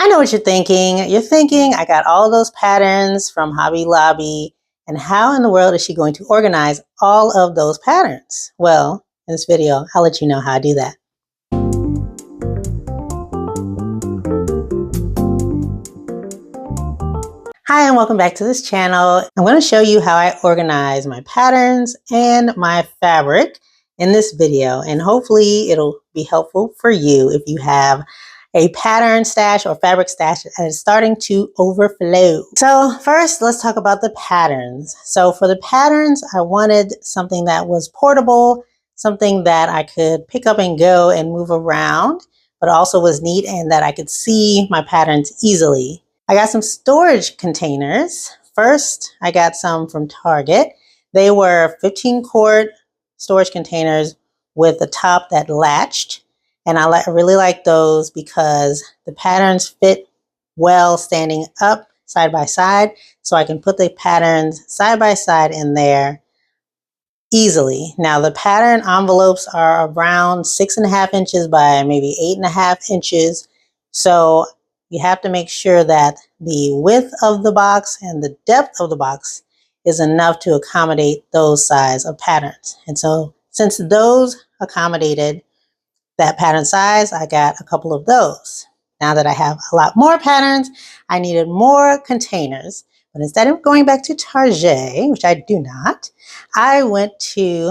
I know what you're thinking. You're thinking, I got all those patterns from Hobby Lobby, and how in the world is she going to organize all of those patterns? Well, in this video, I'll let you know how I do that. Hi, and welcome back to this channel. I'm going to show you how I organize my patterns and my fabric in this video, and hopefully it'll be helpful for you if you have a pattern stash or fabric stash that is starting to overflow. So first, let's talk about the patterns. So for the patterns, I wanted something that was portable, something that I could pick up and go and move around, but also was neat and that I could see my patterns easily. I got some storage containers. First, I got some from Target. They were 15-quart storage containers with the top that latched. And I really like those because the patterns fit well standing up side by side. So I can put the patterns side by side in there easily. Now the pattern envelopes are around 6.5 inches by maybe 8.5 inches. So you have to make sure that the width of the box and the depth of the box is enough to accommodate those size of patterns. And so since those accommodated that pattern size, I got a couple of those. Now that I have a lot more patterns, I needed more containers. But instead of going back to Target, which I do not, I went to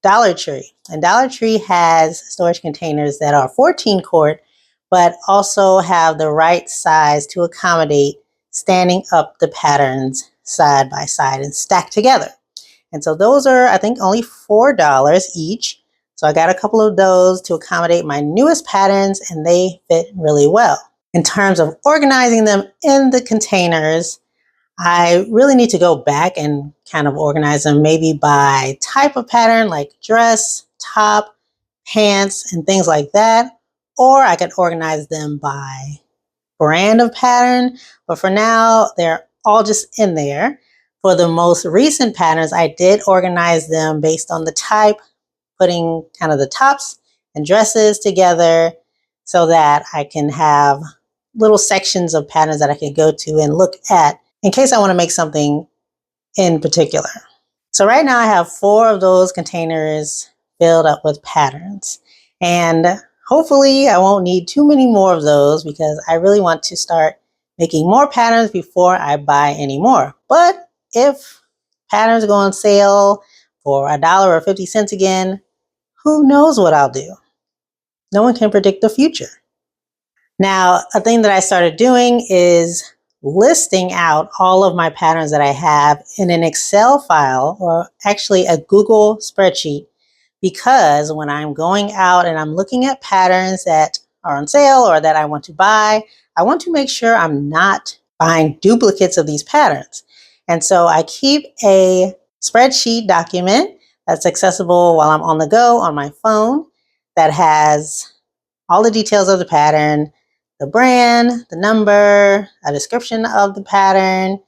Dollar Tree. And Dollar Tree has storage containers that are 14-quart, but also have the right size to accommodate standing up the patterns side by side and stacked together. And so those are, I think, only $4 each. So I got a couple of those to accommodate my newest patterns, and they fit really well. In terms of organizing them in the containers, I really need to go back and kind of organize them maybe by type of pattern, like dress, top, pants, and things like that. Or I could organize them by brand of pattern. But for now, they're all just in there. For the most recent patterns, I did organize them based on the type, putting kind of the tops and dresses together so that I can have little sections of patterns that I can go to and look at in case I want to make something in particular. So right now I have 4 of those containers filled up with patterns, and hopefully I won't need too many more of those because I really want to start making more patterns before I buy any more. But if patterns go on sale for $1 or 50 cents again, who knows what I'll do? No one can predict the future. Now, a thing that I started doing is listing out all of my patterns that I have in an Excel file, or actually a Google spreadsheet, because when I'm going out and I'm looking at patterns that are on sale or that I want to buy, I want to make sure I'm not buying duplicates of these patterns. And so I keep a spreadsheet document that's accessible while I'm on the go on my phone that has all the details of the pattern, the brand, the number, a description of the pattern,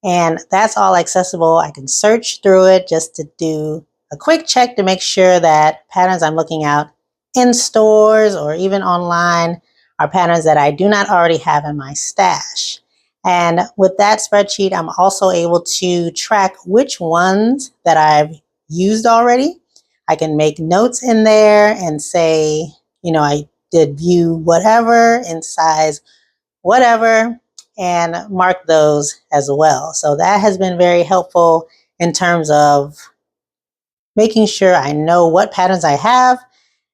and that's all accessible. I can search through it just to do a quick check to make sure that patterns I'm looking at in stores or even online are patterns that I do not already have in my stash. And with that spreadsheet, I'm also able to track which ones that I've used already. I can make notes in there and say, I did view whatever in size whatever, and mark those as well. So that has been very helpful in terms of making sure I know what patterns I have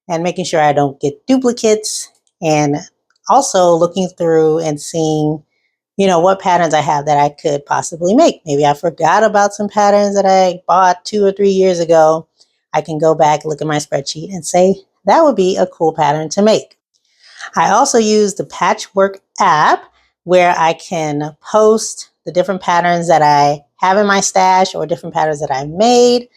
and making sure I don't get duplicates, and also looking through and seeing what patterns I have that I could possibly make. Maybe I forgot about some patterns that I bought 2 or 3 years ago. I can go back, look at my spreadsheet and say, that would be a cool pattern to make. I also use the Patchwork app where I can post the different patterns that I have in my stash or different patterns that I made.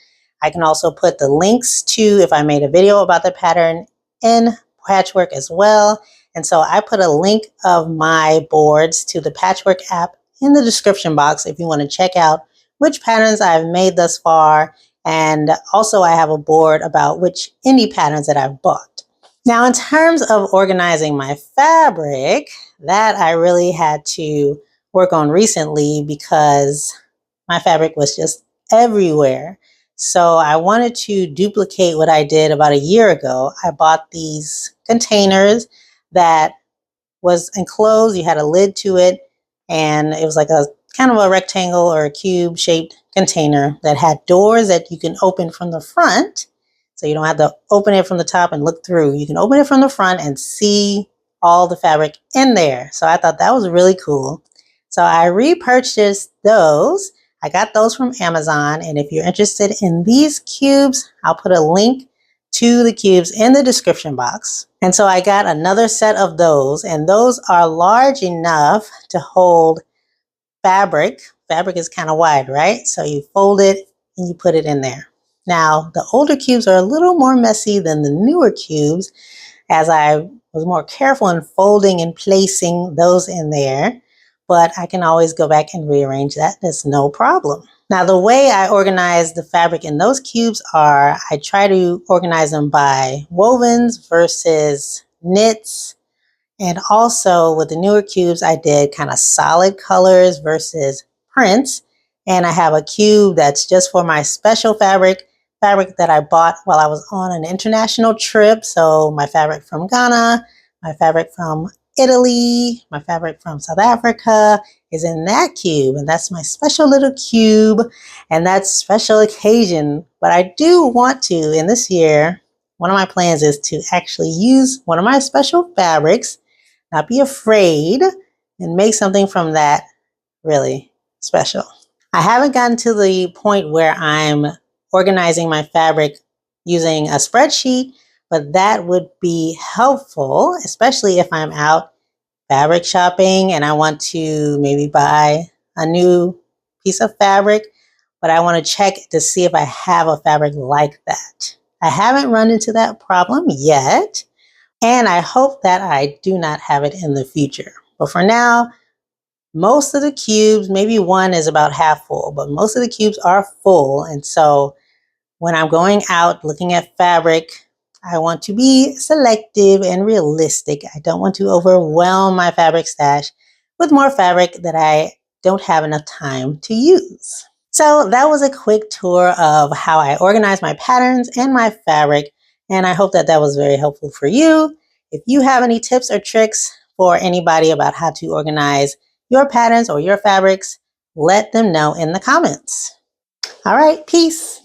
I can also put the links to if I made a video about the pattern in Patchwork as well. And so I put a link of my boards to the Patchwork app in the description box if you want to check out which patterns I've made thus far. And also I have a board about which indie patterns that I've bought. Now, in terms of organizing my fabric, that I really had to work on recently because my fabric was just everywhere. So I wanted to duplicate what I did about a year ago. I bought these containers that was enclosed. You had a lid to it, and it was like a kind of a rectangle or a cube shaped container that had doors that you can open from the front. So you don't have to open it from the top and look through. You can open it from the front and see all the fabric in there. So I thought that was really cool. So I repurchased those. I got those from Amazon. And if you're interested in these cubes, I'll put a link to the cubes in the description box. And so I got another set of those, and those are large enough to hold fabric. Fabric is kind of wide, right? So you fold it and you put it in there. Now, the older cubes are a little more messy than the newer cubes, as I was more careful in folding and placing those in there, but I can always go back and rearrange that. That's no problem. Now, the way I organize the fabric in those cubes are I try to organize them by wovens versus knits. And also with the newer cubes, I did kind of solid colors versus prints. And I have a cube that's just for my special fabric that I bought while I was on an international trip. So my fabric from Ghana, my fabric from Italy, my fabric from South Africa is in that cube. And that's my special little cube. And that's special occasion. But I do want to, in this year, one of my plans is to actually use one of my special fabrics, not be afraid, and make something from that really special. I haven't gotten to the point where I'm organizing my fabric using a spreadsheet, but that would be helpful, especially if I'm out fabric shopping and I want to maybe buy a new piece of fabric, but I want to check to see if I have a fabric like that. I haven't run into that problem yet, and I hope that I do not have it in the future. But for now, most of the cubes, maybe one is about half full, but most of the cubes are full. And so when I'm going out looking at fabric, I want to be selective and realistic. I don't want to overwhelm my fabric stash with more fabric that I don't have enough time to use. So that was a quick tour of how I organize my patterns and my fabric, and I hope that that was very helpful for you. If you have any tips or tricks for anybody about how to organize your patterns or your fabrics, let them know in the comments. All right, peace.